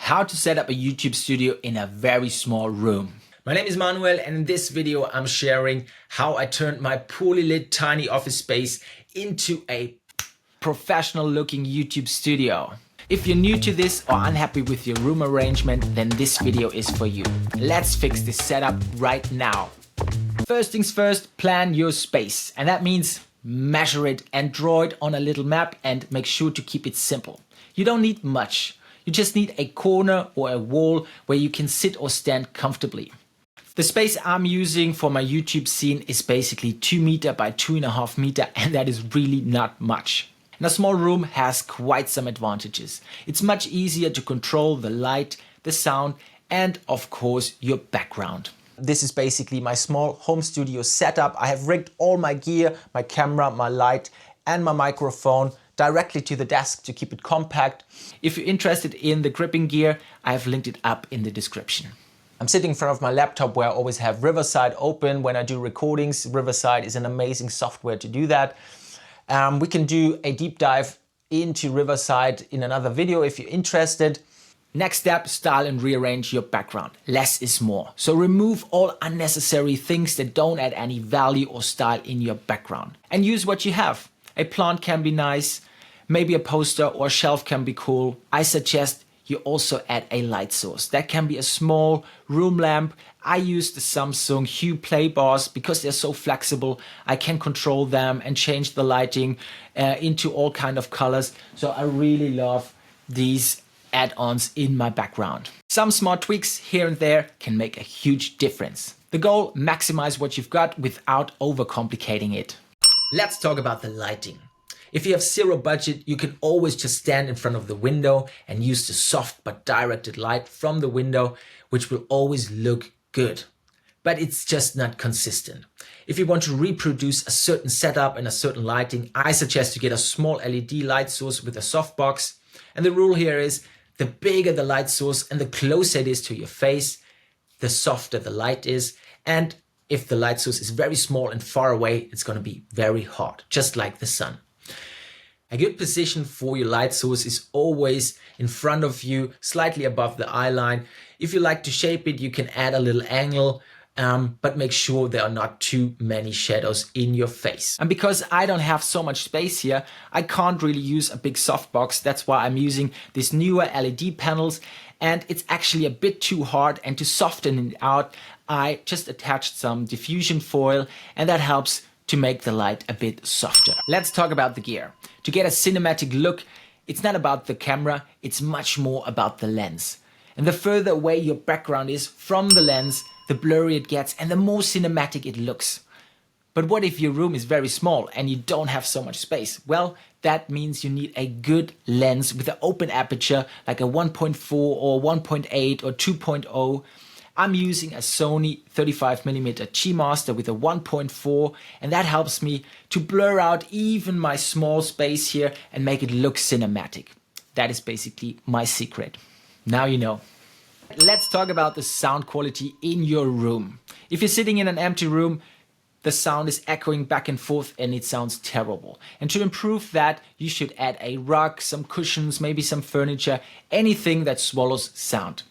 how to set up a YouTube studio in a very small room. My name is Manuel, and in this video I'm sharing how I turned my poorly lit tiny office space into a professional looking YouTube studio. If you're new to this or unhappy with your room arrangement, then this video is for you. Let's fix this setup right now. First things first, plan your space, and that means measure it and draw it on a little map and make sure to keep it simple. You don't need much. You just need a corner or a wall where you can sit or stand comfortably. The space I'm using for my YouTube scene is basically 2 meter by 2.5 meter, and that is really not much. And a small room has quite some advantages. It's much easier to control the light, the sound, and of course your background. This is basically my small home studio setup. I have rigged all my gear, my camera, my light, and my microphone directly to the desk to keep it compact. If you're interested in the gripping gear, I have linked it up in the description. I'm sitting in front of my laptop where I always have Riverside open when I do recordings. Riverside is an amazing software to do that. We can do a deep dive into Riverside in another video if you're interested. Next step, style and rearrange your background. Less is more. So remove all unnecessary things that don't add any value or style in your background. And use what you have. A plant can be nice, maybe a poster or a shelf can be cool. I suggest you also add a light source. That can be a small room lamp. I use the Samsung Hue Play bars because they're so flexible. I can control them and change the lighting into all kind of colors. So I really love these add-ons in my background. Some smart tweaks here and there can make a huge difference. The goal, maximize what you've got without overcomplicating it. Let's talk about the lighting. If you have zero budget, you can always just stand in front of the window and use the soft but directed light from the window, which will always look good. But it's just not consistent. If you want to reproduce a certain setup and a certain lighting, I suggest you get a small LED light source with a softbox. And the rule here is the bigger the light source and the closer it is to your face, the softer the light is. And if the light source is very small and far away, it's going to be very hot, just like the sun. A good position for your light source is always in front of you, slightly above the eye line. If you like to shape it, you can add a little angle, but make sure there are not too many shadows in your face. And because I don't have so much space here, I can't really use a big softbox. That's why I'm using these Neewer LED panels, and it's actually a bit too hard, and to soften it out, I just attached some diffusion foil, and that helps to make the light a bit softer. Let's talk about the gear. To get a cinematic look, it's not about the camera, it's much more about the lens. And the further away your background is from the lens, the blurrier it gets and the more cinematic it looks. But what if your room is very small and you don't have so much space? Well, that means you need a good lens with an open aperture like a 1.4 or 1.8 or 2.0. I'm using a Sony 35mm G Master with a 1.4, and that helps me to blur out even my small space here and make it look cinematic. That is basically my secret. Now you know. Let's talk about the sound quality in your room. If you're sitting in an empty room, the sound is echoing back and forth and it sounds terrible. And to improve that, you should add a rug, some cushions, maybe some furniture, anything that swallows sound.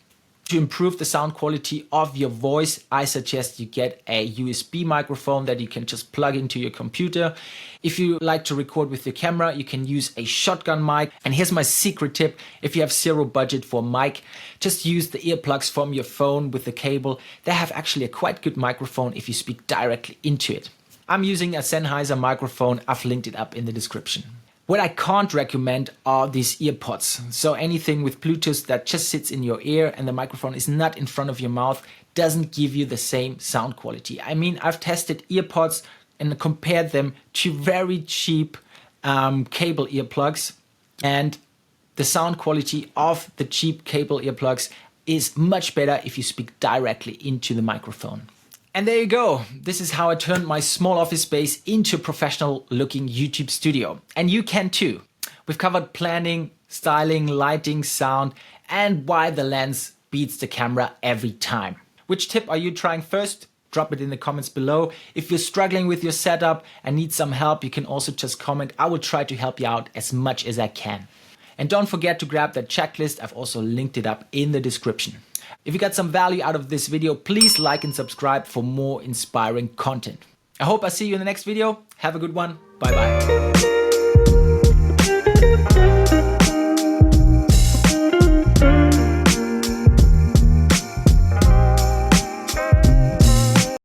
To improve the sound quality of your voice, I suggest you get a USB microphone that you can just plug into your computer. If you like to record with your camera, you can use a shotgun mic. And here's my secret tip. If you have zero budget for mic, just use the earplugs from your phone with the cable. They have actually a quite good microphone if you speak directly into it. I'm using a Sennheiser microphone. I've linked it up in the description. What I can't recommend are these earpods. So anything with Bluetooth that just sits in your ear and the microphone is not in front of your mouth doesn't give you the same sound quality. I mean, I've tested earpods and compared them to very cheap cable earplugs, and the sound quality of the cheap cable earplugs is much better if you speak directly into the microphone. And there you go. This is how I turned my small office space into a professional looking YouTube studio. And you can too. We've covered planning, styling, lighting, sound, and why the lens beats the camera every time. Which tip are you trying first? Drop it in the comments below. If you're struggling with your setup and need some help, you can also just comment. I will try to help you out as much as I can. And don't forget to grab that checklist. I've also linked it up in the description. If you got some value out of this video, please like and subscribe for more inspiring content. I hope I see you in the next video. Have a good one. Bye bye.